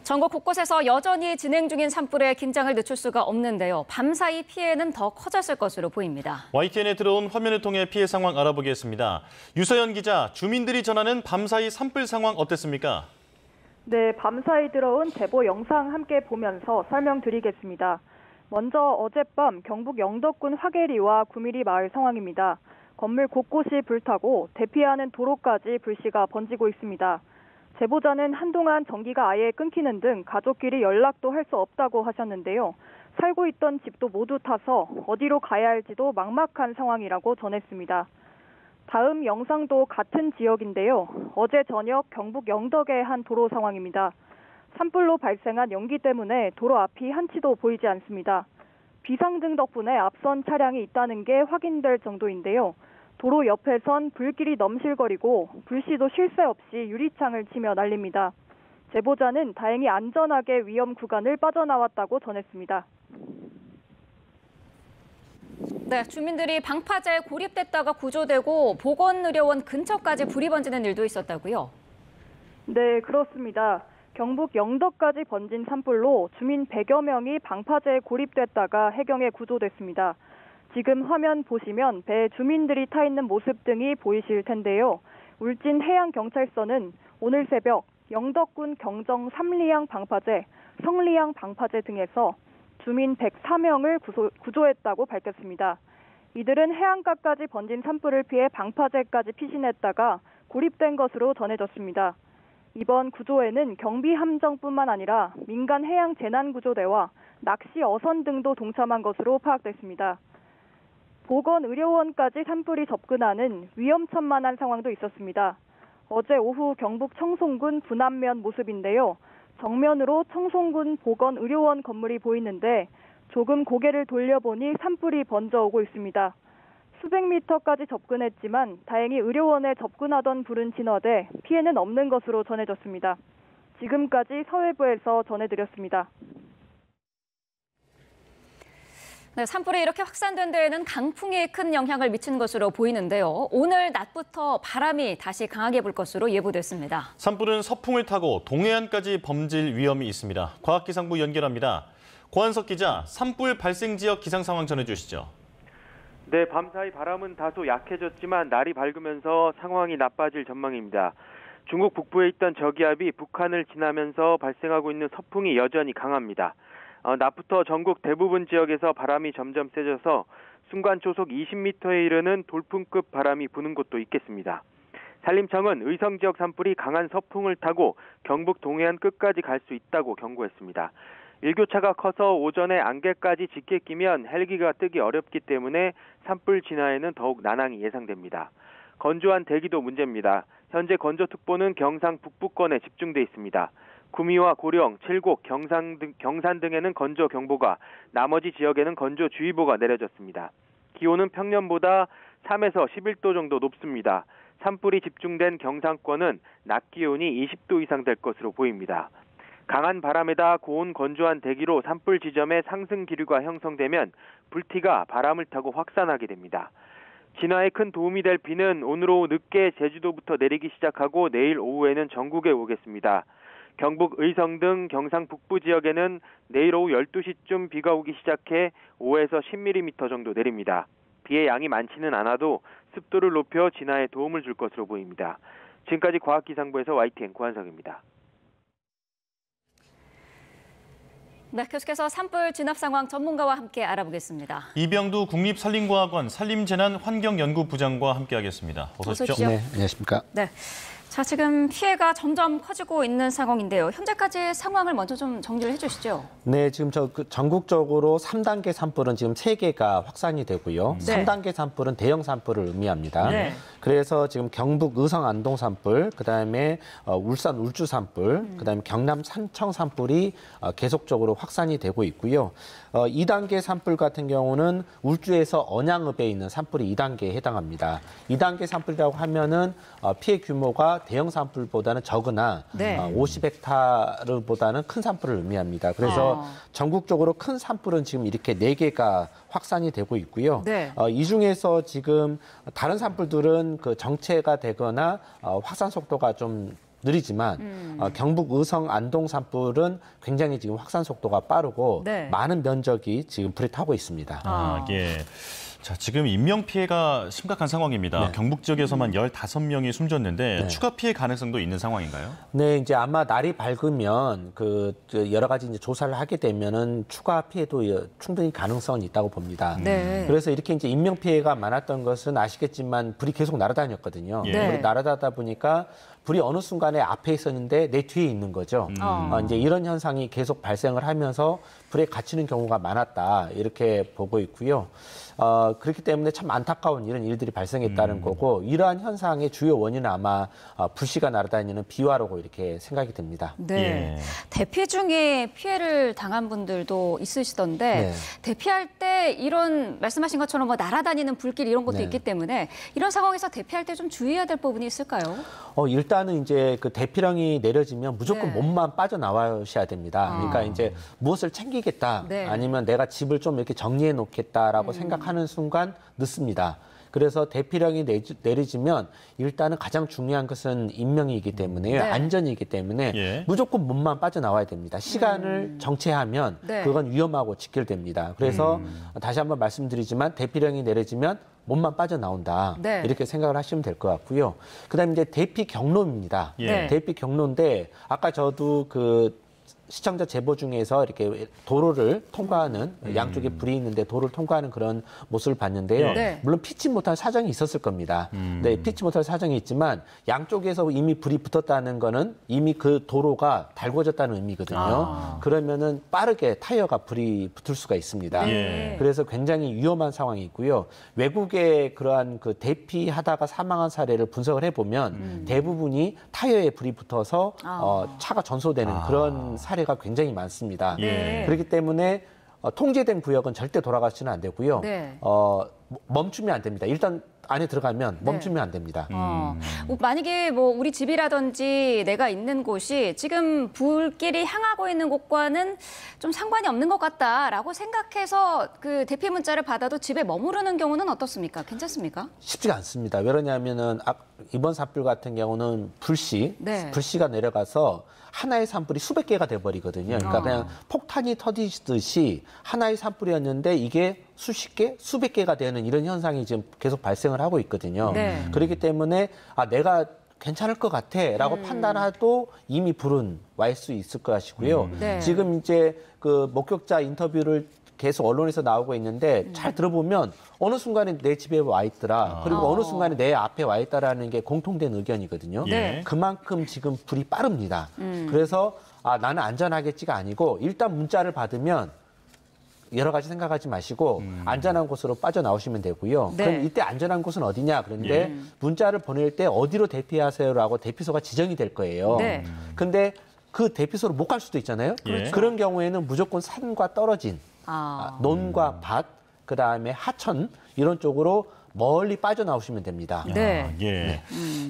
전국 곳곳에서 여전히 진행 중인 산불에 긴장을 늦출 수가 없는데요. 밤사이 피해는 더 커졌을 것으로 보입니다. YTN에 들어온 화면을 통해 피해 상황 알아보겠습니다. 유서연 기자, 주민들이 전하는 밤사이 산불 상황 어땠습니까? 네, 밤사이 들어온 제보 영상 함께 보면서 설명드리겠습니다. 먼저 어젯밤 경북 영덕군 화계리와 구미리 마을 상황입니다. 건물 곳곳이 불타고 대피하는 도로까지 불씨가 번지고 있습니다. 제보자는 한동안 전기가 아예 끊기는 등 가족끼리 연락도 할 수 없다고 하셨는데요. 살고 있던 집도 모두 타서 어디로 가야 할지도 막막한 상황이라고 전했습니다. 다음 영상도 같은 지역인데요. 어제 저녁 경북 영덕의 한 도로 상황입니다. 산불로 발생한 연기 때문에 도로 앞이 한치도 보이지 않습니다. 비상등 덕분에 앞선 차량이 있다는 게 확인될 정도인데요. 도로 옆에선 불길이 넘실거리고 불씨도 쉴 새 없이 유리창을 치며 날립니다. 제보자는 다행히 안전하게 위험 구간을 빠져나왔다고 전했습니다. 네, 주민들이 방파제에 고립됐다가 구조되고 보건의료원 근처까지 불이 번지는 일도 있었다고요? 네, 그렇습니다. 경북 영덕까지 번진 산불로 주민 100여 명이 방파제에 고립됐다가 해경에 구조됐습니다. 지금 화면 보시면 배에 주민들이 타 있는 모습 등이 보이실 텐데요. 울진 해양경찰서는 오늘 새벽 영덕군 경정 삼리양 방파제, 성리양 방파제 등에서 주민 104명을 구조했다고 밝혔습니다. 이들은 해안가까지 번진 산불을 피해 방파제까지 피신했다가 고립된 것으로 전해졌습니다. 이번 구조에는 경비함정뿐만 아니라 민간 해양재난구조대와 낚시 어선 등도 동참한 것으로 파악됐습니다. 보건의료원까지 산불이 접근하는 위험천만한 상황도 있었습니다. 어제 오후 경북 청송군 분안면 모습인데요. 정면으로 청송군 보건의료원 건물이 보이는데 조금 고개를 돌려보니 산불이 번져오고 있습니다. 수백 미터까지 접근했지만 다행히 의료원에 접근하던 불은 진화돼 피해는 없는 것으로 전해졌습니다. 지금까지 서해부에서 전해드렸습니다. 네, 산불이 이렇게 확산된 데에는 강풍이 큰 영향을 미친 것으로 보이는데요. 오늘 낮부터 바람이 다시 강하게 불 것으로 예보됐습니다. 산불은 서풍을 타고 동해안까지 번질 위험이 있습니다. 과학기상부 연결합니다. 고한석 기자, 산불 발생 지역 기상 상황 전해주시죠. 네, 밤사이 바람은 다소 약해졌지만 날이 밝으면서 상황이 나빠질 전망입니다. 중국 북부에 있던 저기압이 북한을 지나면서 발생하고 있는 서풍이 여전히 강합니다. 낮부터 전국 대부분 지역에서 바람이 점점 세져서 순간 초속 20m에 이르는 돌풍급 바람이 부는 곳도 있겠습니다. 산림청은 의성 지역 산불이 강한 서풍을 타고 경북 동해안 끝까지 갈 수 있다고 경고했습니다. 일교차가 커서 오전에 안개까지 짙게 끼면 헬기가 뜨기 어렵기 때문에 산불 진화에는 더욱 난항이 예상됩니다. 건조한 대기도 문제입니다. 현재 건조특보는 경상 북부권에 집중돼 있습니다. 구미와 고령, 칠곡, 경산 등에는 건조경보가, 나머지 지역에는 건조주의보가 내려졌습니다. 기온은 평년보다 3에서 11도 정도 높습니다. 산불이 집중된 경상권은 낮 기온이 20도 이상 될 것으로 보입니다. 강한 바람에다 고온 건조한 대기로 산불 지점에 상승 기류가 형성되면 불티가 바람을 타고 확산하게 됩니다. 진화에 큰 도움이 될 비는 오늘 오후 늦게 제주도부터 내리기 시작하고 내일 오후에는 전국에 오겠습니다. 경북 의성 등 경상 북부 지역에는 내일 오후 12시쯤 비가 오기 시작해 5에서 10mm 정도 내립니다. 비의 양이 많지는 않아도 습도를 높여 진화에 도움을 줄 것으로 보입니다. 지금까지 과학기상부에서 YTN 고한석입니다. 네, 계속해서 산불 진압 상황 전문가와 함께 알아보겠습니다. 이병두 국립산림과학원 산림재난환경연구부장과 함께하겠습니다. 어서 오십시오. 네, 안녕하십니까. 네. 자, 지금 피해가 점점 커지고 있는 상황인데요. 현재까지 상황을 먼저 좀 정리를 해주시죠. 네, 지금 전국적으로 3단계 산불은 지금 3개가 확산이 되고요. 네. 3단계 산불은 대형 산불을 의미합니다. 네. 그래서 지금 경북 의성 안동 산불, 그다음에 울산 울주 산불, 그다음에 경남 산청 산불이 계속적으로 확산이 되고 있고요. 2단계 산불 같은 경우는 울주에서 언양읍에 있는 산불이 2단계에 해당합니다. 2단계 산불이라고 하면은 피해 규모가 대형 산불보다는 적으나 네. 50헥타르보다는 큰 산불을 의미합니다. 그래서 전국적으로 큰 산불은 지금 이렇게 4개가 확산이 되고 있고요. 네. 이 중에서 지금 다른 산불들은 그 정체가 되거나 확산 속도가 좀 느리지만 경북 의성 안동 산불은 굉장히 지금 확산 속도가 빠르고 네. 많은 면적이 지금 불이 타고 있습니다. 예. 자, 지금 인명 피해가 심각한 상황입니다. 네. 경북 지역에서만 15명이 숨졌는데 네. 추가 피해 가능성도 있는 상황인가요? 네, 이제 아마 날이 밝으면 그 여러 가지 이제 조사를 하게 되면은 추가 피해도 충분히 가능성은 있다고 봅니다. 네. 그래서 이렇게 이제 인명 피해가 많았던 것은 아시겠지만 불이 계속 날아다녔거든요. 네. 불이 날아다니다 보니까 불이 어느 순간에 앞에 있었는데 내 뒤에 있는 거죠. 이제 이런 현상이 계속 발생을 하면서 불에 갇히는 경우가 많았다 이렇게 보고 있고요. 그렇기 때문에 참 안타까운 이런 일들이 발생했다는 거고 이러한 현상의 주요 원인은 아마 불씨가 날아다니는 비화로고 이렇게 생각이 됩니다. 네. 예. 대피 중에 피해를 당한 분들도 있으시던데 네. 대피할 때 이런 말씀하신 것처럼 뭐 날아다니는 불길 이런 것도 네. 있기 때문에 이런 상황에서 대피할 때 좀 주의해야 될 부분이 있을까요? 일단은 이제 그 대피령이 내려지면 무조건 네. 몸만 빠져나와셔야 됩니다. 그러니까 이제 무엇을 챙기겠다 네. 아니면 내가 집을 좀 이렇게 정리해 놓겠다라고 생각하는 순간 늦습니다. 그래서 대피령이 내려지면 일단은 가장 중요한 것은 인명이기 때문에 네. 안전이기 때문에 예. 무조건 몸만 빠져나와야 됩니다. 시간을 정체하면 네. 그건 위험하고 직결됩니다. 그래서 다시 한번 말씀드리지만 대피령이 내려지면 몸만 빠져나온다. 네. 이렇게 생각을 하시면 될 것 같고요. 그다음에 이제 대피 경로입니다. 예. 대피 경로인데 아까 저도 그 시청자 제보 중에서 이렇게 도로를 통과하는 양쪽에 불이 있는데 도로를 통과하는 그런 모습을 봤는데요. 네. 물론 피치 못할 사정이 있었을 겁니다. 네, 피치 못할 사정이 있지만 양쪽에서 이미 불이 붙었다는 거는 이미 그 도로가 달궈졌다는 의미거든요. 그러면은 빠르게 타이어가 불이 붙을 수가 있습니다. 예. 그래서 굉장히 위험한 상황이 있고요. 외국의 그러한 그 대피하다가 사망한 사례를 분석을 해보면 대부분이 타이어에 불이 붙어서 차가 전소되는 그런 사례가 굉장히 많습니다. 예. 그렇기 때문에 통제된 구역은 절대 돌아가시는 안 되고요. 네. 멈추면 안 됩니다. 일단 안에 들어가면 멈추면 안 됩니다. 만약에 뭐 우리 집이라든지 내가 있는 곳이 지금 불길이 향하고 있는 곳과는 좀 상관이 없는 것 같다라고 생각해서 그 대피 문자를 받아도 집에 머무르는 경우는 어떻습니까? 괜찮습니까? 쉽지가 않습니다. 왜냐하면은 이번 산불 같은 경우는 네. 불씨가 내려가서 하나의 산불이 수백 개가 돼버리거든요. 그러니까 그냥 폭탄이 터지듯이 하나의 산불이었는데 이게 수십 개, 수백 개가 되는 이런 현상이 지금 계속 발생을 하고 있거든요. 네. 그렇기 때문에 내가 괜찮을 것 같아라고 판단해도 이미 불은 와 있을 수 있을 것이고요. 네. 지금 이제 그 목격자 인터뷰를 계속 언론에서 나오고 있는데 잘 들어보면 어느 순간에 내 집에 와 있더라. 그리고 어느 순간에 내 앞에 와 있다라는 게 공통된 의견이거든요. 네. 그만큼 지금 불이 빠릅니다. 그래서 나는 안전하겠지가 아니고 일단 문자를 받으면 여러 가지 생각하지 마시고 안전한 곳으로 빠져나오시면 되고요. 네. 그럼 이때 안전한 곳은 어디냐? 그런데 문자를 보낼 때 어디로 대피하세요라고 대피소가 지정이 될 거예요. 네. 근데 그 대피소로 못 갈 수도 있잖아요. 그렇죠. 그런 경우에는 무조건 산과 떨어진 논과 밭, 그다음에 하천 이런 쪽으로 멀리 빠져나오시면 됩니다. 네. 예.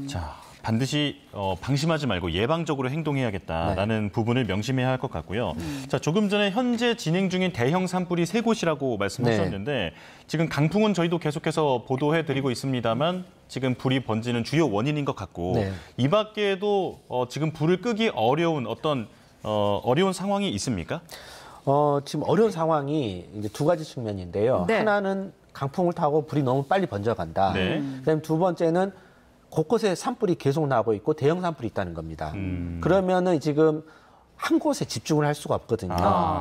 자, 반드시 방심하지 말고 예방적으로 행동해야겠다라는 부분을 명심해야 할 것 같고요. 자, 조금 전에 현재 진행 중인 대형 산불이 3곳이라고 말씀하셨는데 지금 강풍은 저희도 계속해서 보도해드리고 있습니다만 지금 불이 번지는 주요 원인인 것 같고 네. 이 밖에도 지금 불을 끄기 어려운 어떤 어려운 상황이 있습니까? 지금 어려운 상황이 이제 두 가지 측면인데요. 네. 하나는 강풍을 타고 불이 너무 빨리 번져간다. 네. 그다음에 두 번째는 곳곳에 산불이 계속 나고 있고 대형 산불이 있다는 겁니다. 그러면은 지금 한 곳에 집중을 할 수가 없거든요.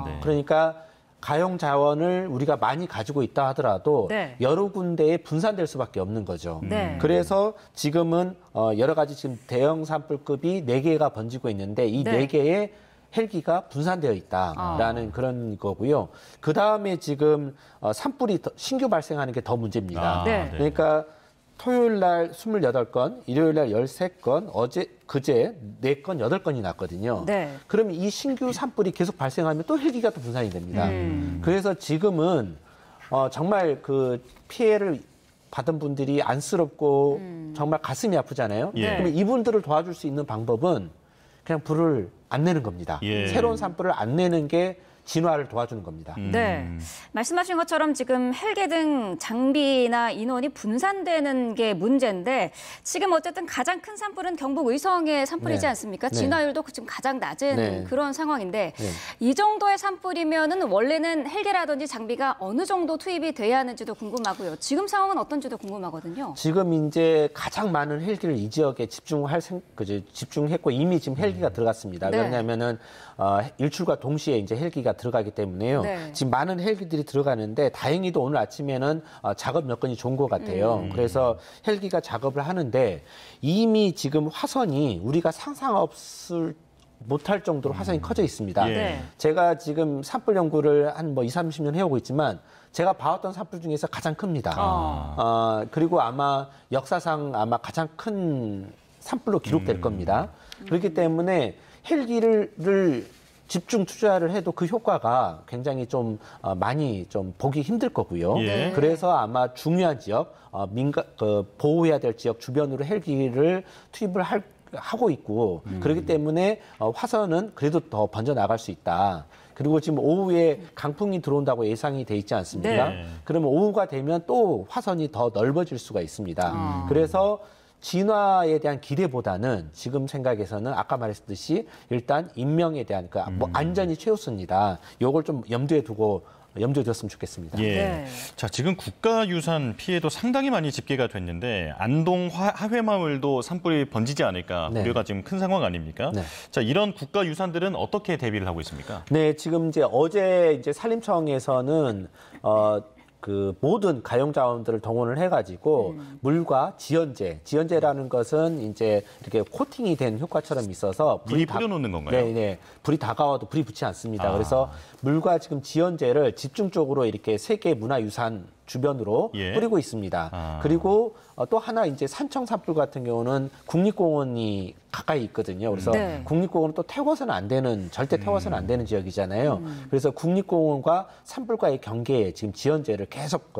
네. 그러니까 가용 자원을 우리가 많이 가지고 있다 하더라도 네. 여러 군데에 분산될 수밖에 없는 거죠. 네. 그래서 지금은 여러 가지 지금 대형 산불급이 4개가 번지고 있는데 이 네. 4개의 헬기가 분산되어 있다라는 그런 거고요. 그 다음에 지금 산불이 신규 발생하는 게 더 문제입니다. 네. 그러니까 토요일 날 28건, 일요일 날 13건, 그제 4건, 8건이 났거든요. 네. 그러면 이 신규 산불이 계속 발생하면 또 헬기가 또 분산이 됩니다. 그래서 지금은 정말 그 피해를 받은 분들이 안쓰럽고 정말 가슴이 아프잖아요. 예. 그러면 이분들을 도와줄 수 있는 방법은 그냥 불을 안 내는 겁니다. 예. 새로운 산불을 안 내는 게 진화를 도와주는 겁니다. 네. 말씀하신 것처럼 지금 헬기 등 장비나 인원이 분산되는 게 문제인데 지금 어쨌든 가장 큰 산불은 경북 의성의 산불이지 네. 않습니까? 네. 진화율도 지금 가장 낮은 네. 그런 상황인데 네. 이 정도의 산불이면은 원래는 헬기라든지 장비가 어느 정도 투입이 돼야 하는지도 궁금하고요. 지금 상황은 어떤지도 궁금하거든요. 지금 이제 가장 많은 헬기를 이 지역에 집중했고 이미 지금 헬기가 들어갔습니다. 네. 왜냐하면은 일출과 동시에 이제 헬기가 들어가기 때문에요. 네. 지금 많은 헬기들이 들어가는데 다행히도 오늘 아침에는 작업 여건이 좋은 것 같아요. 그래서 헬기가 작업을 하는데 이미 지금 화선이 우리가 상상 없을 못할 정도로 화선이 커져 있습니다. 예. 네. 제가 지금 산불 연구를 한 20-30년 해오고 있지만 제가 봐왔던 산불 중에서 가장 큽니다. 그리고 아마 역사상 아마 가장 큰 산불로 기록될 겁니다. 그렇기 때문에 헬기를 집중 투자를 해도 그 효과가 굉장히 좀 많이 좀 보기 힘들 거고요. 예. 그래서 아마 중요한 지역, 보호해야 될 지역 주변으로 헬기를 투입을 하고 있고 그렇기 때문에 화선은 그래도 더 번져 나갈 수 있다. 그리고 지금 오후에 강풍이 들어온다고 예상이 돼 있지 않습니까? 네. 그러면 오후가 되면 또 화선이 더 넓어질 수가 있습니다. 그래서 진화에 대한 기대보다는 지금 생각에서는 아까 말했듯이 일단 인명에 대한 뭐 안전이 최우선이다. 요걸 좀 염두에 뒀으면 좋겠습니다. 예. 네. 자, 지금 국가유산 피해도 상당히 많이 집계가 됐는데 안동 하회마을도 산불이 번지지 않을까 네. 우려가 지금 큰 상황 아닙니까? 네. 자, 이런 국가유산들은 어떻게 대비를 하고 있습니까? 네, 지금 이제 어제 이제 산림청에서는 그 모든 가용 자원들을 동원을 해가지고 물과 지연제라는 것은 이제 이렇게 코팅이 된 효과처럼 있어서 미리 뿌려놓는 건가요? 네, 불이 다가와도 불이 붙지 않습니다. 그래서 물과 지금 지연제를 집중적으로 이렇게 세계 문화유산 주변으로 예. 뿌리고 있습니다. 그리고 또 하나 이제 산청 산불 같은 경우는 국립공원이 가까이 있거든요. 그래서 네. 국립공원은 또 태워서는 안 되는 절대 태워서는 안 되는 지역이잖아요. 그래서 국립공원과 산불과의 경계에 지금 지연제를 계속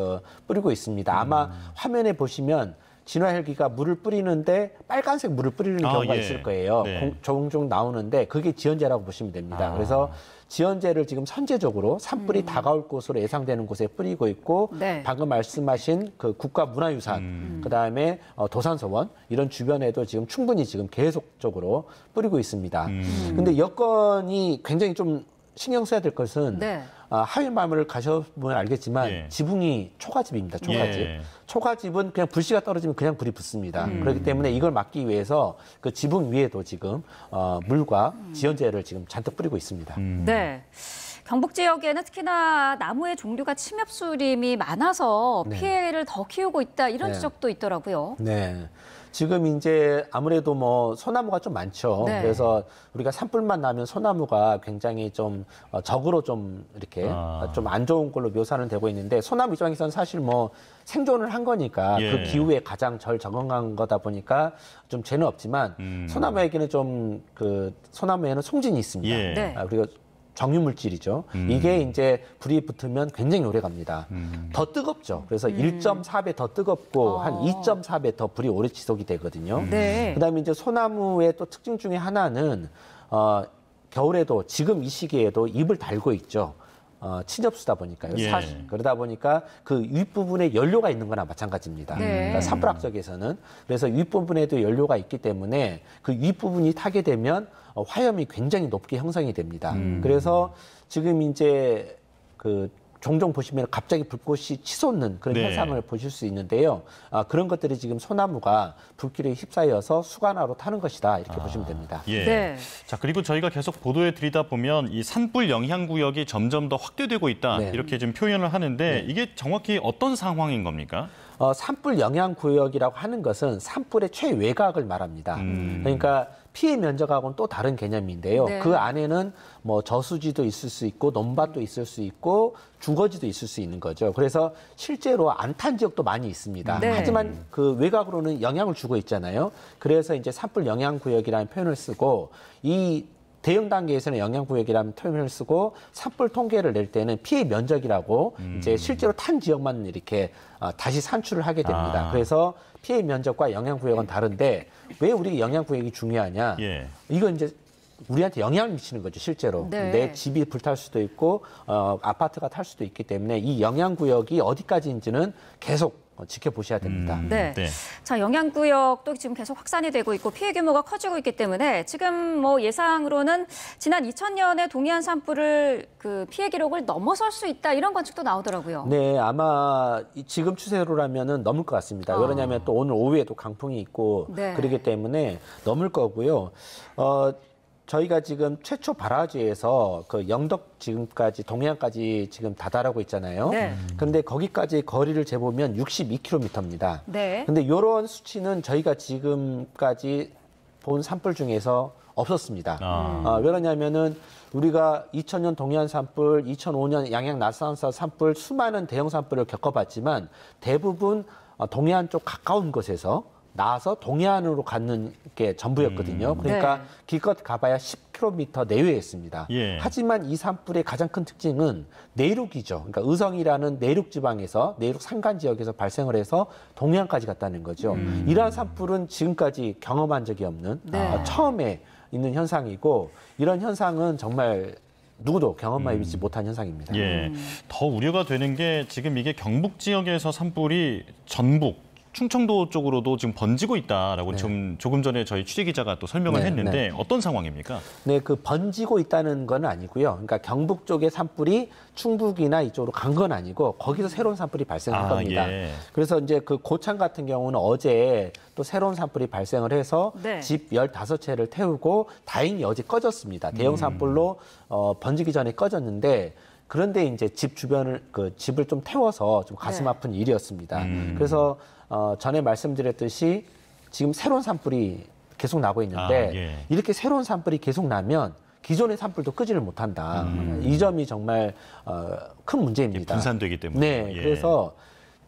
뿌리고 있습니다. 아마 화면에 보시면 진화 헬기가 물을 뿌리는데 빨간색 물을 뿌리는 경우가 예. 있을 거예요. 네. 종종 나오는데 그게 지연제라고 보시면 됩니다. 그래서 지연제를 지금 선제적으로 산불이 다가올 곳으로 예상되는 곳에 뿌리고 있고 네. 방금 말씀하신 그 국가문화유산 그다음에 도산서원 이런 주변에도 지금 충분히 지금 계속적으로 뿌리고 있습니다. 근데 여건이 굉장히 좀 신경 써야 될 것은 네. 하회마을을 가셔보면 알겠지만 예. 지붕이 초가집입니다. 초가집. 예. 초가집은 그냥 불씨가 떨어지면 그냥 불이 붙습니다. 그렇기 때문에 이걸 막기 위해서 그 지붕 위에도 지금 물과 지연제를 지금 잔뜩 뿌리고 있습니다. 네. 경북 지역에는 특히나 나무의 종류가 침엽수림이 많아서 네. 피해를 더 키우고 있다 이런 네. 지적도 있더라고요. 네. 지금 이제 아무래도 뭐 소나무가 좀 많죠. 네. 그래서 우리가 산불만 나면 소나무가 굉장히 좀 적으로 좀 이렇게 좀 안 좋은 걸로 묘사는 되고 있는데 소나무 입장에서는 사실 뭐 생존을 한 거니까 예. 그 기후에 가장 절 적응한 거다 보니까 좀 죄는 없지만 소나무에게는 좀 그 소나무에는 송진이 있습니다. 예. 네. 그리고 정유물질이죠. 이게 이제 불이 붙으면 굉장히 오래 갑니다. 더 뜨겁죠. 그래서 1.4배 더 뜨겁고 한 2.4배 더 불이 오래 지속이 되거든요. 네. 그다음에 이제 소나무의 또 특징 중에 하나는 겨울에도 지금 이 시기에도 잎을 달고 있죠. 침엽수다 보니까요. 예. 사실 그러다 보니까 그 윗부분에 연료가 있는 거나 마찬가지입니다. 네. 그러니까 산불학적에서는 그래서 윗부분에도 연료가 있기 때문에 그 윗부분이 타게 되면 화염이 굉장히 높게 형성이 됩니다. 그래서 지금 이제 그 종종 보시면 갑자기 불꽃이 치솟는 그런 네. 현상을 보실 수 있는데요. 그런 것들이 지금 소나무가 불길에 휩싸여서 수관화로 타는 것이다 이렇게 보시면 됩니다. 예. 네. 자, 그리고 저희가 계속 보도해 드리다 보면 이 산불 영향 구역이 점점 더 확대되고 있다. 네. 이렇게 지금 표현을 하는데 이게 정확히 어떤 상황인 겁니까? 산불 영향 구역이라고 하는 것은 산불의 최외곽을 말합니다. 그러니까 피해 면적하고는 또 다른 개념인데요. 네. 그 안에는 뭐 저수지도 있을 수 있고 논밭도 있을 수 있고 주거지도 있을 수 있는 거죠. 그래서 실제로 안 탄 지역도 많이 있습니다. 네. 하지만 그 외곽으로는 영향을 주고 있잖아요. 그래서 이제 산불 영향 구역이라는 표현을 쓰고 이 대형 단계에서는 영향구역이라는 표현을 쓰고 산불 통계를 낼 때는 피해 면적이라고 이제 실제로 탄 지역만 이렇게 다시 산출을 하게 됩니다. 그래서 피해 면적과 영향구역은 다른데 왜 우리 영향구역이 중요하냐? 예. 이건 이제 우리한테 영향을 미치는 거죠, 실제로. 네. 내 집이 불탈 수도 있고 아파트가 탈 수도 있기 때문에 이 영향구역이 어디까지인지는 계속 지켜보셔야 됩니다. 네. 자, 영향구역도 지금 계속 확산이 되고 있고 피해 규모가 커지고 있기 때문에 지금 뭐 예상으로는 지난 2000년에 동해안 산불을 그 피해 기록을 넘어설 수 있다 이런 관측도 나오더라고요. 네, 아마 지금 추세로라면은 넘을 것 같습니다. 왜냐하면 또 오늘 오후에도 강풍이 있고 네. 그렇기 때문에 넘을 거고요. 저희가 지금 최초 발화지에서 그 영덕 지금까지 동해안까지 지금 다다르고 있잖아요. 네. 그런데 거기까지 거리를 재보면 62km입니다. 네. 근데 이런 수치는 저희가 지금까지 본 산불 중에서 없었습니다. 왜냐하면은 우리가 2000년 동해안 산불, 2005년 양양 나상사 산불 수많은 대형 산불을 겪어봤지만 대부분 동해안 쪽 가까운 곳에서 나와서 동해안으로 가는 게 전부였거든요. 그러니까 네. 기껏 가봐야 10km 내외였습니다. 예. 하지만 이 산불의 가장 큰 특징은 내륙이죠. 그러니까 의성이라는 내륙 지방에서 내륙 산간 지역에서 발생을 해서 동해안까지 갔다는 거죠. 이러한 산불은 지금까지 경험한 적이 없는 네. 처음에 있는 현상이고 이런 현상은 정말 누구도 경험하지 못한 현상입니다. 예. 더 우려가 되는 게 지금 이게 경북 지역에서 산불이 전북, 충청도 쪽으로도 지금 번지고 있다라고 조금 전에 저희 취재 기자가 또 설명을 네, 했는데 어떤 상황입니까? 네, 그 번지고 있다는 건 아니고요. 그러니까 경북 쪽의 산불이 충북이나 이쪽으로 간 건 아니고 거기서 새로운 산불이 발생한 겁니다. 예. 그래서 이제 그 고창 같은 경우는 어제 또 새로운 산불이 발생을 해서 네. 집 15채를 태우고 다행히 어제 꺼졌습니다. 대형 산불로 번지기 전에 꺼졌는데 그런데 이제 집 주변을 집을 좀 태워서 좀 가슴 네. 아픈 일이었습니다. 그래서 전에 말씀드렸듯이 지금 새로운 산불이 계속 나고 있는데 예. 이렇게 새로운 산불이 계속 나면 기존의 산불도 끄지를 못한다. 이 점이 정말 큰 문제입니다. 분산되기 때문에. 네, 예. 그래서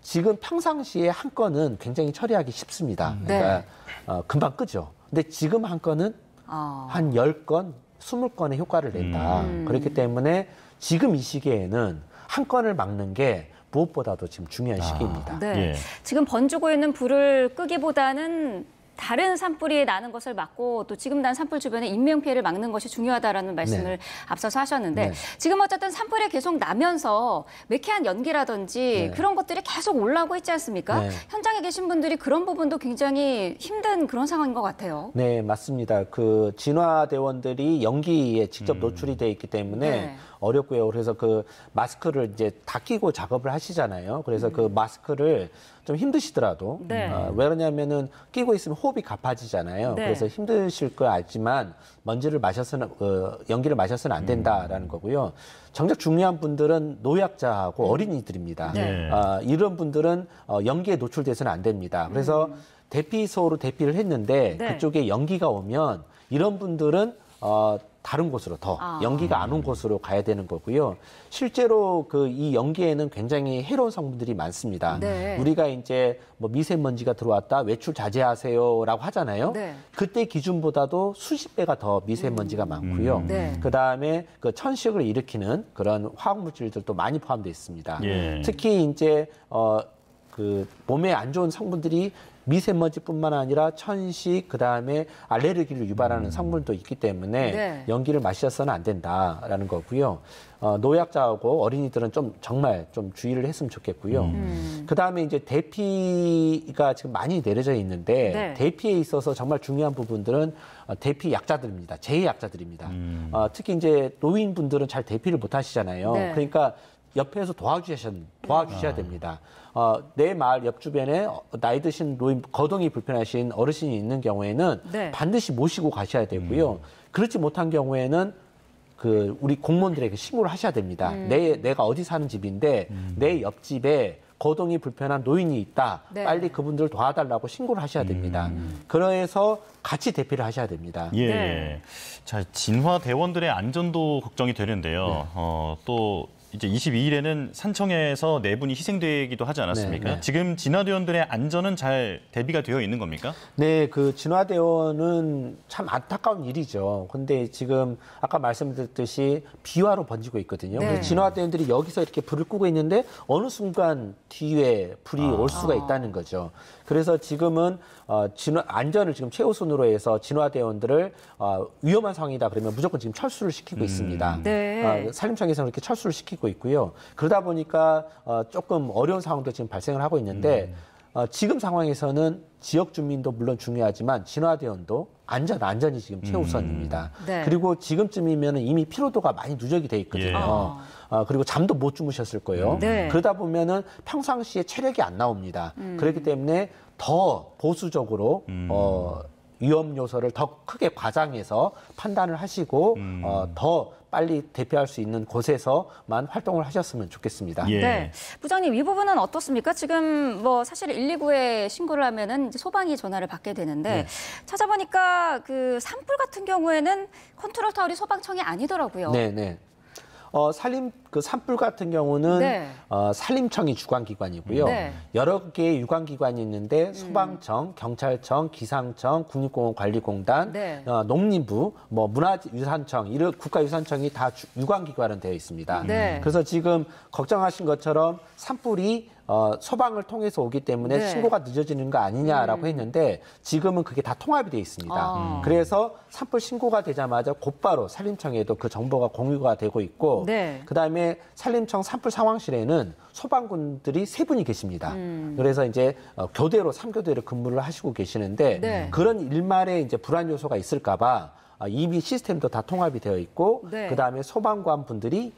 지금 평상시에 한 건은 굉장히 처리하기 쉽습니다. 그러니까 금방 끄죠. 근데 지금 한 건은 한 10건, 20건의 효과를 낸다. 그렇기 때문에 지금 이 시기에는 한 건을 막는 게 무엇보다도 지금 중요한 시기입니다. 네. 예. 지금 번지고 있는 불을 끄기보다는 다른 산불이 나는 것을 막고 또 지금 난 산불 주변에 인명 피해를 막는 것이 중요하다라는 말씀을 앞서서 하셨는데 네. 지금 어쨌든 산불이 계속 나면서 매캐한 연기라든지 네. 그런 것들이 계속 올라오고 있지 않습니까? 네. 현장에 계신 분들이 그런 부분도 굉장히 힘든 그런 상황인 것 같아요. 네, 맞습니다. 그 진화대원들이 연기에 직접 노출이 돼 있기 때문에 네. 어렵고요. 그래서 그 마스크를 이제 다 끼고 작업을 하시잖아요. 그래서 그 마스크를 좀 힘드시더라도 네. 왜 그러냐면은 끼고 있으면 호흡이 가빠지잖아요. 네. 그래서 힘드실 거 알지만 먼지를 마셔서는 연기를 마셔서는 안 된다라는 거고요. 정작 중요한 분들은 노약자하고 어린이들입니다. 네. 이런 분들은 연기에 노출돼서는 안 됩니다. 그래서 대피소로 대피를 했는데 네. 그쪽에 연기가 오면 이런 분들은 다른 곳으로 더 연기가 안 온 곳으로 가야 되는 거고요. 실제로 그 이 연기에는 굉장히 해로운 성분들이 많습니다. 네. 우리가 이제 뭐 미세먼지가 들어왔다, 외출 자제하세요라고 하잖아요. 네. 그때 기준보다도 수십 배가 더 미세먼지가 많고요. 네. 그 다음에 그 천식을 일으키는 그런 화학 물질들도 많이 포함되어 있습니다. 예. 특히 이제 그 몸에 안 좋은 성분들이 미세먼지뿐만 아니라 천식, 그다음에 알레르기를 유발하는 성분도 있기 때문에 네. 연기를 마셔서는 안 된다라는 거고요. 노약자하고 어린이들은 좀 정말 좀 주의를 했으면 좋겠고요. 그다음에 이제 대피가 지금 많이 내려져 있는데 네. 대피에 있어서 정말 중요한 부분들은 대피 약자들입니다. 제약자들입니다. 특히 이제 노인분들은 잘 대피를 못 하시잖아요. 네. 그러니까 옆에서 도와주셔야 됩니다. 내 마을 옆 주변에 나이 드신 노인, 거동이 불편하신 어르신이 있는 경우에는 네. 반드시 모시고 가셔야 되고요. 그렇지 못한 경우에는 그 우리 공무원들에게 신고를 하셔야 됩니다. 내가 어디 사는 집인데 내 옆집에 거동이 불편한 노인이 있다. 네. 빨리 그분들 도와달라고 신고를 하셔야 됩니다. 그래서 같이 대피를 하셔야 됩니다. 예. 네. 자, 진화 대원들의 안전도 걱정이 되는데요. 또 이제 22일에는 산청에서 4분이 희생되기도 하지 않았습니까? 네, 네. 지금 진화대원들의 안전은 잘 대비가 되어 있는 겁니까? 네, 그 진화대원은 참 안타까운 일이죠. 근데 지금 아까 말씀드렸듯이 비화로 번지고 있거든요. 네. 그래서 진화대원들이 여기서 이렇게 불을 끄고 있는데 어느 순간 뒤에 불이 올 수가 있다는 거죠. 그래서 지금은 안전을 지금 최우선으로 해서 진화대원들을 위험한 상황이다 그러면 무조건 지금 철수를 시키고 있습니다. 네. 산림청에서는 이렇게 철수를 시키고 있고요. 그러다 보니까 조금 어려운 상황도 지금 발생을 하고 있는데 지금 상황에서는 지역 주민도 물론 중요하지만 진화대원도 안전이 지금 최우선입니다. 네. 그리고 지금쯤이면 이미 피로도가 많이 누적이 돼 있거든요. 그리고 잠도 못 주무셨을 거예요. 네. 그러다 보면은 평상시에 체력이 안 나옵니다. 그렇기 때문에 더 보수적으로 위험 요소를 더 크게 과장해서 판단을 하시고 더 빨리 대피할 수 있는 곳에서만 활동을 하셨으면 좋겠습니다. 예. 네. 부장님, 이 부분은 어떻습니까? 지금 뭐 사실 119에 신고를 하면은 이제 소방이 전화를 받게 되는데 찾아보니까 그 산불 같은 경우에는 컨트롤 타워이 소방청이 아니더라고요. 네. 산불 같은 경우는 네. 산림청이 주관기관이고요. 네. 여러 개의 유관기관이 있는데 소방청, 경찰청, 기상청, 국립공원관리공단, 네. 농림부, 문화유산청, 이런 국가유산청이 다 유관기관은 되어 있습니다. 네. 그래서 지금 걱정하신 것처럼 산불이 소방을 통해서 오기 때문에 네. 신고가 늦어지는 거 아니냐라고 했는데 지금은 그게 다 통합이 되어 있습니다. 그래서 산불 신고가 되자마자 곧바로 산림청에도 그 정보가 공유가 되고 있고 네. 그다음에 산림청 산불 상황실에는 소방관들이 3분이 계십니다. 그래서 이제 교대로 3교대로 근무를 하시고 계시는데 네. 그런 일말에 이제 불안 요소가 있을까 봐 이미 시스템도 다 통합이 되어 있고 네. 그다음에 소방관 분들이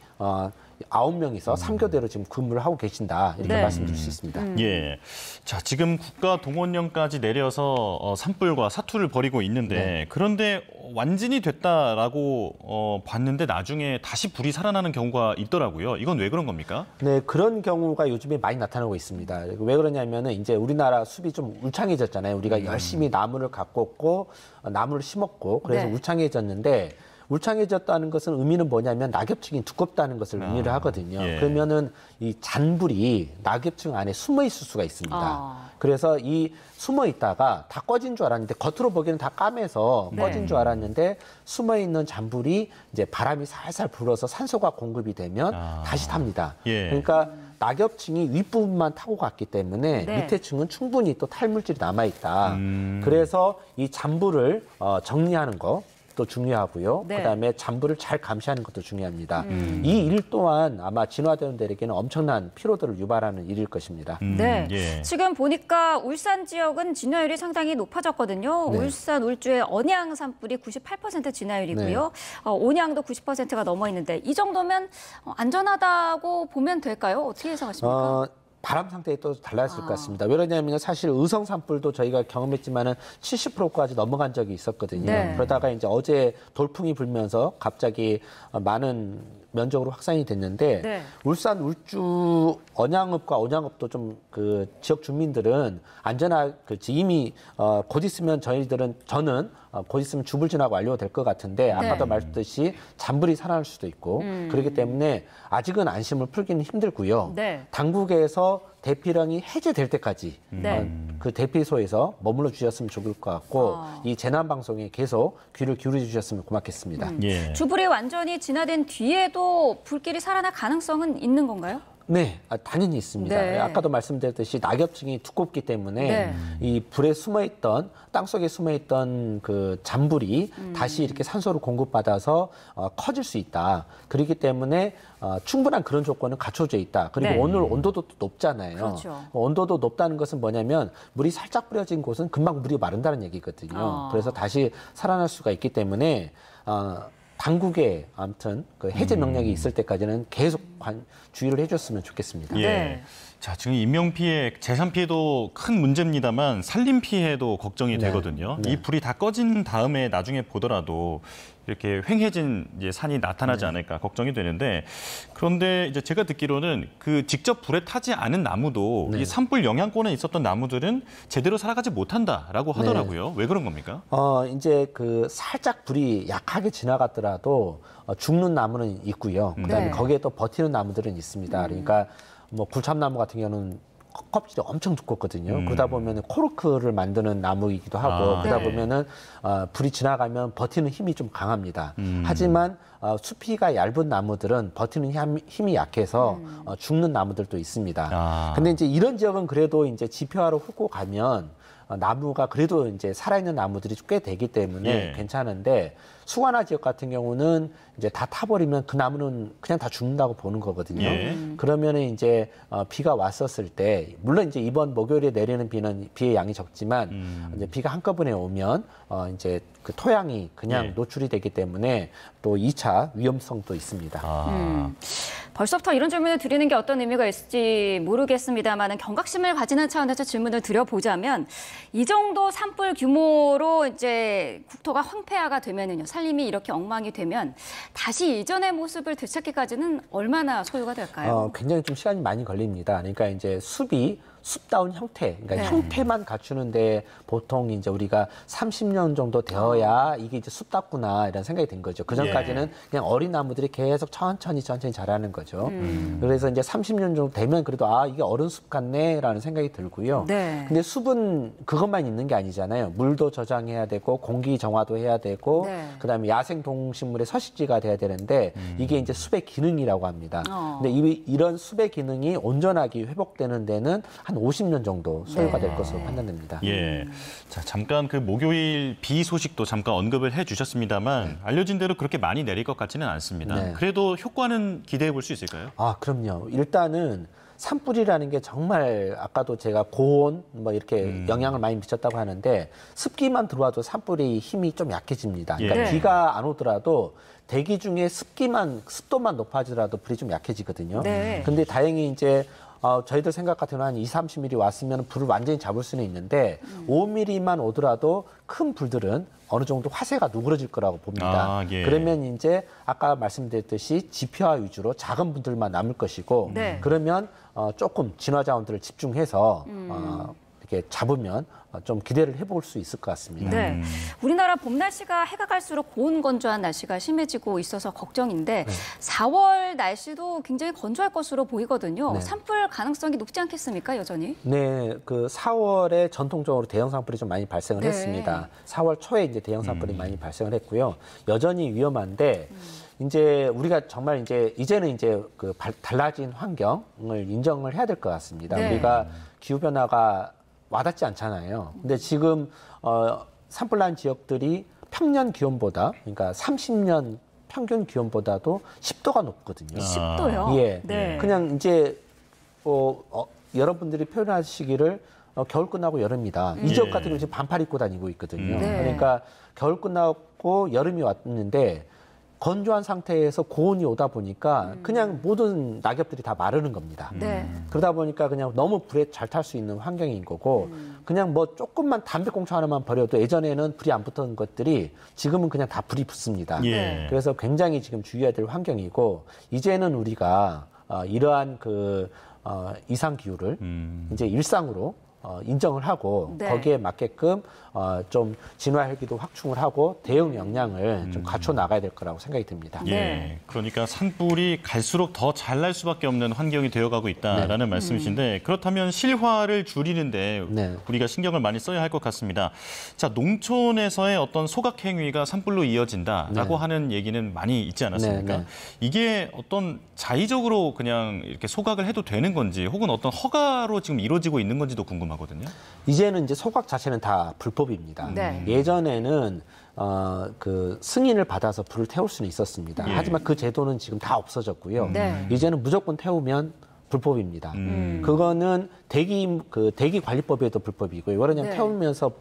9명이서 3교대로 지금 근무를 하고 계신다 이렇게 네. 말씀드릴 수 있습니다. 예. 자, 지금 국가 동원령까지 내려서 산불과 사투를 벌이고 있는데 그런데 완진이 됐다라고 봤는데 나중에 다시 불이 살아나는 경우가 있더라고요. 이건 왜 그런 겁니까? 네, 그런 경우가 요즘에 많이 나타나고 있습니다. 왜 그러냐면은 이제 우리나라 숲이 좀 울창해졌잖아요. 우리가 열심히 나무를 가꿨고 나무를 심었고 그래서 네. 울창해졌는데 울창해졌다는 것은 의미는 뭐냐면 낙엽층이 두껍다는 것을 의미를 하거든요. 예. 그러면은 이 잔불이 낙엽층 안에 숨어 있을 수가 있습니다. 그래서 이 숨어 있다가 다 꺼진 줄 알았는데 겉으로 보기에는 다 까매서 네. 꺼진 줄 알았는데 숨어 있는 잔불이 이제 바람이 살살 불어서 산소가 공급이 되면 다시 탑니다. 예. 그러니까 낙엽층이 윗부분만 타고 갔기 때문에 네. 밑에 층은 충분히 또 탈물질이 남아 있다. 그래서 이 잔불을 정리하는 거 또 중요하고요. 네. 그다음에 잔불을 잘 감시하는 것도 중요합니다. 이 일 또한 아마 진화대원들에게는 엄청난 피로도를 유발하는 일일 것입니다. 네. 예. 지금 보니까 울산 지역은 진화율이 상당히 높아졌거든요. 네. 울산 울주의 언양 산불이 98% 진화율이고요. 온양도 90%가 넘어 있는데 이 정도면 안전하다고 보면 될까요? 어떻게 예상하십니까? 바람 상태에 또 달랐을 것 같습니다. 왜냐하면 사실 의성 산불도 저희가 경험했지만은 70%까지 넘어간 적이 있었거든요. 네. 그러다가 이제 어제 돌풍이 불면서 갑자기 많은 면적으로 확산이 됐는데 네. 울산 울주 언양읍과 온양읍도 좀 그 지역 주민들은 이미 곧 있으면 저는 곧 있으면 주불진화가 완료될 것 같은데 아까도 말했듯이 잔불이 살아날 수도 있고 그렇기 때문에 아직은 안심을 풀기는 힘들고요. 네. 당국에서 대피령이 해제될 때까지 네. 그 대피소에서 머물러 주셨으면 좋을 것 같고 이 재난 방송에 계속 귀를 기울여 주셨으면 고맙겠습니다. 예. 주불이 완전히 진화된 뒤에도 불길이 살아날 가능성은 있는 건가요? 네, 당연히 있습니다. 네. 아까도 말씀드렸듯이 낙엽층이 두껍기 때문에 네. 이 불에 숨어있던 땅속에 숨어있던 그 잔불이 다시 이렇게 산소를 공급받아서 커질 수 있다. 그렇기 때문에 충분한 그런 조건은 갖춰져 있다. 그리고 네. 오늘 온도도 또 높잖아요. 그렇죠. 온도도 높다는 것은 뭐냐면 물이 살짝 뿌려진 곳은 금방 물이 마른다는 얘기거든요. 그래서 다시 살아날 수가 있기 때문에 당국에 아무튼 그 해제 명령이 있을 때까지는 계속 주의를 해줬으면 좋겠습니다. 예. 네. 자, 지금 인명 피해, 재산 피해도 큰 문제입니다만 산림 피해도 걱정이 되거든요. 이 불이 다 꺼진 다음에 나중에 보더라도 이렇게 휑해진 이제 산이 나타나지 않을까 걱정이 되는데 그런데 이제 제가 듣기로는 그 직접 불에 타지 않은 나무도 이 산불 영향권에 있었던 나무들은 제대로 살아가지 못한다라고 하더라고요. 왜 그런 겁니까? 이제 그 살짝 불이 약하게 지나갔더라도 죽는 나무는 있고요. 그다음에 네. 거기에 또 버티는 나무들은 있습니다. 그러니까 뭐 굴참나무 같은 경우는 껍질이 엄청 두껍거든요. 그러다 보면 코르크를 만드는 나무이기도 하고 그러다 네. 보면은 불이 지나가면 버티는 힘이 좀 강합니다. 하지만 수피가 얇은 나무들은 버티는 힘이 약해서 죽는 나무들도 있습니다. 근데 이제 이런 지역은 그래도 이제 지표화로 훑고 가면 나무가 그래도 이제 살아있는 나무들이 꽤 되기 때문에 예. 괜찮은데 수관화 지역 같은 경우는 이제 다 타버리면 그 나무는 그냥 다 죽는다고 보는 거거든요. 예. 그러면은 이제 비가 왔었을 때 물론 이제 이번 목요일에 내리는 비의 양이 적지만 이제 비가 한꺼번에 오면 이제 그 토양이 그냥 예. 노출이 되기 때문에 또 2차 위험성도 있습니다. 벌써부터 이런 질문을 드리는 게 어떤 의미가 있을지 모르겠습니다만 경각심을 가지는 차원에서 질문을 드려보자면 이 정도 산불 규모로 이제 국토가 황폐화가 되면은요, 산림이 이렇게 엉망이 되면 다시 이전의 모습을 되찾기까지는 얼마나 소요가 될까요? 굉장히 좀 시간이 많이 걸립니다. 그러니까 이제 숲다운 형태, 그러니까 네. 형태만 갖추는데 보통 이제 우리가 30년 정도 되어야 이게 이제 숲답구나 이런 생각이 든 거죠. 그 전까지는 그냥 어린 나무들이 계속 천천히 자라는 거죠. 그래서 이제 30년 정도 되면 그래도 이게 어른 숲 같네라는 생각이 들고요. 네. 근데 숲은 그것만 있는 게 아니잖아요. 물도 저장해야 되고 공기 정화도 해야 되고 네. 그다음에 야생 동식물의 서식지가 돼야 되는데 이게 이제 숲의 기능이라고 합니다. 근데 이런 숲의 기능이 온전하게 회복되는 데는 한 50년 정도 소요가 될 것으로 판단됩니다. 예. 자, 잠깐 그 목요일 비 소식도 잠깐 언급을 해 주셨습니다만 알려진 대로 그렇게 많이 내릴 것 같지는 않습니다. 네. 그래도 효과는 기대해 볼 수 있을까요? 그럼요. 일단은 산불이라는 게 정말 아까도 제가 고온 뭐 이렇게 영향을 많이 미쳤다고 하는데 습기만 들어와도 산불이 힘이 좀 약해집니다. 그러니까 예. 비가 안 오더라도 대기 중에 습도만 높아지더라도 불이 좀 약해지거든요. 네. 근데 다행히 이제 저희들 생각 같으면 한 20-30mm 왔으면 불을 완전히 잡을 수는 있는데 5mm만 오더라도 큰 불들은 어느 정도 화세가 누그러질 거라고 봅니다. 예. 그러면 이제 아까 말씀드렸듯이 지표화 위주로 작은 분들만 남을 것이고 네. 그러면 조금 진화 자원들을 집중해서 이렇게 잡으면 좀 기대를 해볼 수 있을 것 같습니다. 네. 우리나라 봄 날씨가 해가 갈수록 고온 건조한 날씨가 심해지고 있어서 걱정인데 4월 날씨도 굉장히 건조할 것으로 보이거든요. 네. 산불 가능성이 높지 않겠습니까, 여전히? 네, 그 4월에 전통적으로 대형 산불이 좀 많이 발생을 네. 했습니다. 4월 초에 이제 대형 산불이 많이 발생을 했고요. 여전히 위험한데 이제 우리가 정말 이제는 이제 그 달라진 환경을 인정을 해야 될 것 같습니다. 네. 우리가 기후 변화가 와닿지 않잖아요. 근데 지금 산불난 지역들이 평년 기온보다 그러니까 30년 평균 기온보다도 10도가 높거든요. 10도요? 예. 네. 그냥 이제 여러분들이 표현하시기를 겨울 끝나고 여름이다. 이 지역 같은 경우 지금 반팔 입고 다니고 있거든요. 네. 그러니까 겨울 끝나고 여름이 왔는데 건조한 상태에서 고온이 오다 보니까 그냥 모든 낙엽들이 다 마르는 겁니다. 네. 그러다 보니까 그냥 너무 불에 잘 탈 수 있는 환경인 거고 그냥 뭐 조금만 담배꽁초 하나만 버려도 예전에는 불이 안 붙던 것들이 지금은 그냥 다 불이 붙습니다. 예. 그래서 굉장히 지금 주의해야 될 환경이고 이제는 우리가 이러한 그 이상 기후를 이제 일상으로 인정을 하고 네. 거기에 맞게끔 좀 진화 헬기도 확충을 하고 대응 역량을 좀 갖춰 나가야 될 거라고 생각이 듭니다. 예, 네. 그러니까 산불이 갈수록 더 잘 날 수밖에 없는 환경이 되어가고 있다라는 말씀이신데 그렇다면 실화를 줄이는데 네. 우리가 신경을 많이 써야 할 것 같습니다. 자, 농촌에서의 어떤 소각 행위가 산불로 이어진다라고 하는 얘기는 많이 있지 않았습니까? 네, 네. 이게 어떤 자의적으로 그냥 이렇게 소각을 해도 되는 건지 혹은 어떤 허가로 지금 이루어지고 있는 건지도 궁금하거든요. 이제는 이제 소각 자체는 다 불법입니다. 네. 예전에는 그 승인을 받아서 불을 태울 수는 있었습니다. 예. 하지만 그 제도는 지금 다 없어졌고요. 네. 이제는 무조건 태우면 불법입니다. 그거는 대기 관리법에도 불법이고요. 왜냐하면 네. 태우면서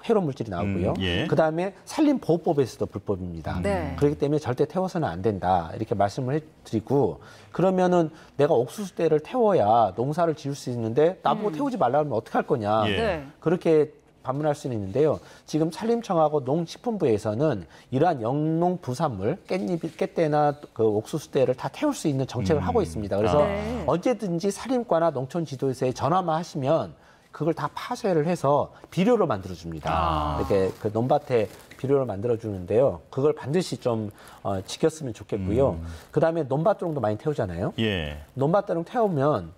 해로운 물질이 나오고요. 예. 그다음에 산림보호법에서도 불법입니다. 네. 그렇기 때문에 절대 태워서는 안 된다. 이렇게 말씀을 해드리고 그러면은 내가 옥수수대를 태워야 농사를 지을 수 있는데 나보고 태우지 말라면 어떻게 할 거냐. 예. 네. 그렇게 반문할 수는 있는데요. 지금 산림청하고 농식품부에서는 이러한 영농 부산물, 깻잎, 깻대나 그 옥수수대를 다 태울 수 있는 정책을 하고 있습니다. 그래서 네. 언제든지 산림과나 농촌지도에서에 전화만 하시면 그걸 다 파쇄를 해서 비료로 만들어줍니다. 이렇게 그 논밭에 비료를 만들어주는데요. 그걸 반드시 좀 지켰으면 좋겠고요. 그다음에 논밭 정도 많이 태우잖아요. 예. 논밭 대롱 태우면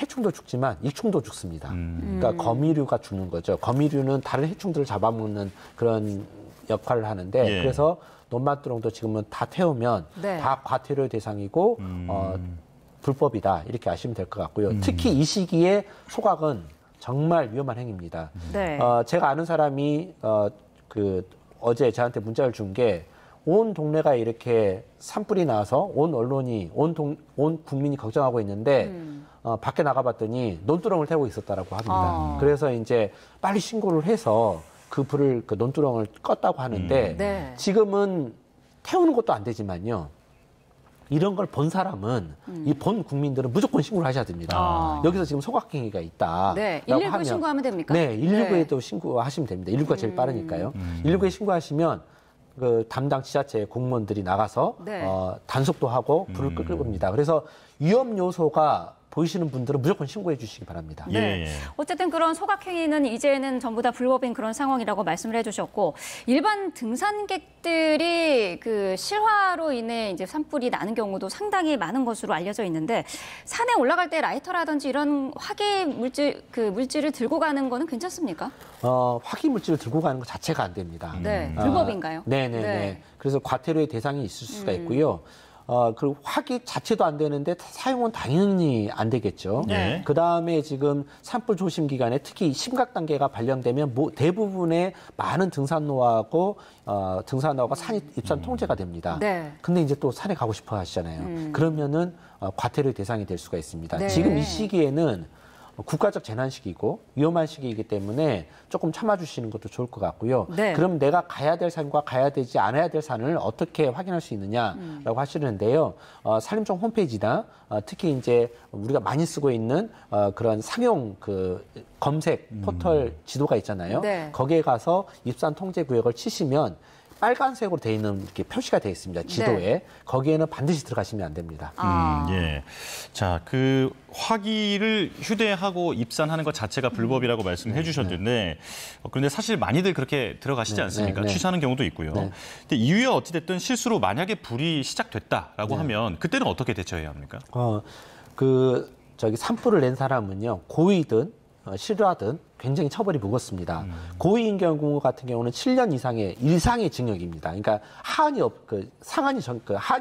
해충도 죽지만 익충도 죽습니다. 그러니까 거미류가 죽는 거죠. 거미류는 다른 해충들을 잡아먹는 그런 역할을 하는데 예. 그래서 논밭두렁도 지금은 다 태우면 네. 다 과태료 대상이고 불법이다 이렇게 아시면 될 것 같고요. 특히 이 시기에 소각은 정말 위험한 행위입니다. 네. 제가 아는 사람이 어제 저한테 문자를 준 게 온 동네가 이렇게 산불이 나서 온 언론이 온 국민이 걱정하고 있는데 밖에 나가봤더니 논두렁을 태우고 있었다라고 합니다. 그래서 이제 빨리 신고를 해서 그 불을 그 논두렁을 껐다고 하는데 네. 지금은 태우는 것도 안 되지만요. 이런 걸 본 사람은 이 본 국민들은 무조건 신고를 하셔야 됩니다. 여기서 지금 소각행위가 있다. 네. 라고 119 신고하면 됩니까? 네, 119에도 신고하시면 됩니다. 119가 제일 빠르니까요. 119에 신고하시면 그 담당 지자체 공무원들이 나가서 네. 단속도 하고 불을 끌 겁니다. 그래서 위험 요소가 보이시는 분들은 무조건 신고해 주시기 바랍니다. 네. 어쨌든 그런 소각행위는 이제는 전부 다 불법인 그런 상황이라고 말씀을 해주셨고 일반 등산객들이 그 실화로 인해 이제 산불이 나는 경우도 상당히 많은 것으로 알려져 있는데 산에 올라갈 때 라이터라든지 이런 화기 물질을 들고 가는 거는 괜찮습니까? 화기 물질을 들고 가는 것 자체가 안 됩니다. 네, 불법인가요? 네네네. 네. 그래서 과태료의 대상이 있을 수가 있고요. 그리고 화기 자체도 안 되는데 사용은 당연히 안 되겠죠. 네. 그 다음에 지금 산불 조심 기간에 특히 심각 단계가 발령되면 대부분의 많은 등산로하고 산이 입산 통제가 됩니다. 네. 근데 이제 또 산에 가고 싶어 하시잖아요. 그러면은 과태료 대상이 될 수가 있습니다. 네. 지금 이 시기에는 국가적 재난 시기고 위험한 시기이기 때문에 조금 참아주시는 것도 좋을 것 같고요. 네. 그럼 내가 가야 될 산과 가야 되지 않아야 될 산을 어떻게 확인할 수 있느냐라고 하시는데요. 산림청 홈페이지나 특히 이제 우리가 많이 쓰고 있는 그런 상용 검색 포털 지도가 있잖아요. 네. 거기에 가서 입산 통제 구역을 치시면 빨간색으로 되어 있는 이렇게 표시가 되어 있습니다. 지도에. 네. 거기에는 반드시 들어가시면 안 됩니다. 예. 자, 그 화기를 휴대하고 입산하는 것 자체가 불법이라고 말씀해 주셨는데 그런데 사실 많이들 그렇게 들어가시지 않습니까? 네. 취소하는 경우도 있고요. 네. 근데 이후에 어찌됐든 실수로 만약에 불이 시작됐다라고 하면 그때는 어떻게 대처해야 합니까? 산불을 낸 사람은요, 고의든 실화든 굉장히 처벌이 무겁습니다. 고의인 경우 같은 경우는 7년 이상의 징역입니다. 그러니까 하한이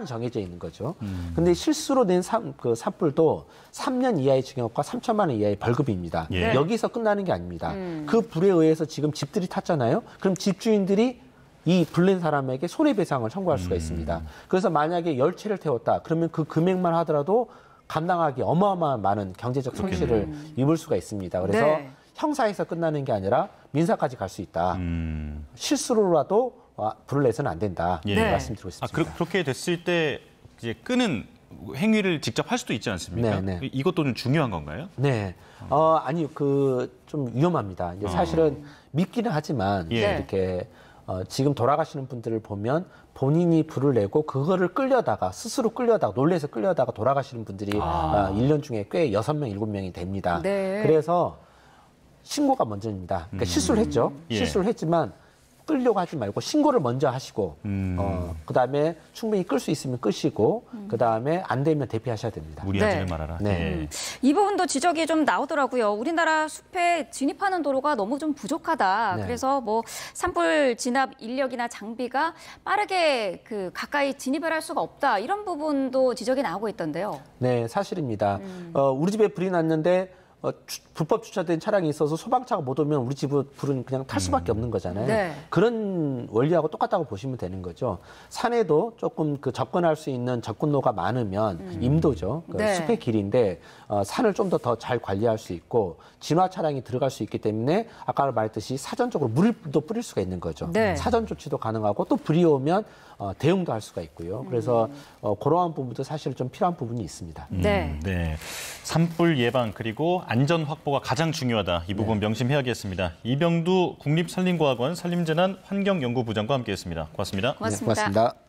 정해져 있는 거죠. 근데 실수로 낸 산불도 3년 이하의 징역과 3천만 원 이하의 벌금입니다. 예. 여기서 끝나는 게 아닙니다. 그 불에 의해서 지금 집들이 탔잖아요. 그럼 집주인들이 이 불낸 사람에게 손해배상을 청구할 수가 있습니다. 그래서 만약에 10채를 태웠다. 그러면 그 금액만 하더라도 감당하기 어마어마한 많은 경제적 손실을 입을 수가 있습니다. 그래서 네. 형사에서 끝나는 게 아니라 민사까지 갈 수 있다. 실수로라도 불을 내서는 안 된다. 예. 이렇게 말씀드리고 싶습니다. 그렇게 됐을 때 이제 끄는 행위를 직접 할 수도 있지 않습니까? 네, 네. 이것도 좀 중요한 건가요? 네. 아니요. 좀 위험합니다. 이제 사실은 믿기는 하지만 예. 이렇게 지금 돌아가시는 분들을 보면 본인이 불을 내고 그거를 스스로 끌려다가 놀래서 끌려다가 돌아가시는 분들이 1년 중에 꽤 6명, 7명이 됩니다. 네. 그래서 신고가 먼저입니다. 그러니까 실수를 했죠. 예. 실수를 했지만 끌려고 하지 말고 신고를 먼저 하시고 그다음에 충분히 끌 수 있으면 끄시고 그다음에 안 되면 대피하셔야 됩니다. 무리하지는 네. 말아라. 네. 예. 이 부분도 지적이 좀 나오더라고요. 우리나라 숲에 진입하는 도로가 너무 좀 부족하다. 네. 그래서 뭐 산불 진압 인력이나 장비가 빠르게 가까이 진입을 할 수가 없다. 이런 부분도 지적이 나오고 있던데요. 네, 사실입니다. 우리 집에 불이 났는데 불법 주차된 차량이 있어서 소방차가 못 오면 우리 집은 불은 그냥 탈 수밖에 없는 거잖아요. 네. 그런 원리하고 똑같다고 보시면 되는 거죠. 산에도 조금 접근할 수 있는 접근로가 많으면 임도죠. 네. 숲의 길인데 산을 좀 더 잘 관리할 수 있고 진화 차량이 들어갈 수 있기 때문에 아까 말했듯이 사전적으로 물도 뿌릴 수가 있는 거죠. 네. 사전 조치도 가능하고 또 불이 오면 대응도 할 수가 있고요. 그래서 그러한 부분도 사실 좀 필요한 부분이 있습니다. 네. 네. 산불 예방 그리고 안전 확보가 가장 중요하다. 이 부분 명심해야겠습니다. 이병두 국립산림과학원 산림재난 환경연구부장과 함께했습니다. 고맙습니다. 고맙습니다. 네, 고맙습니다.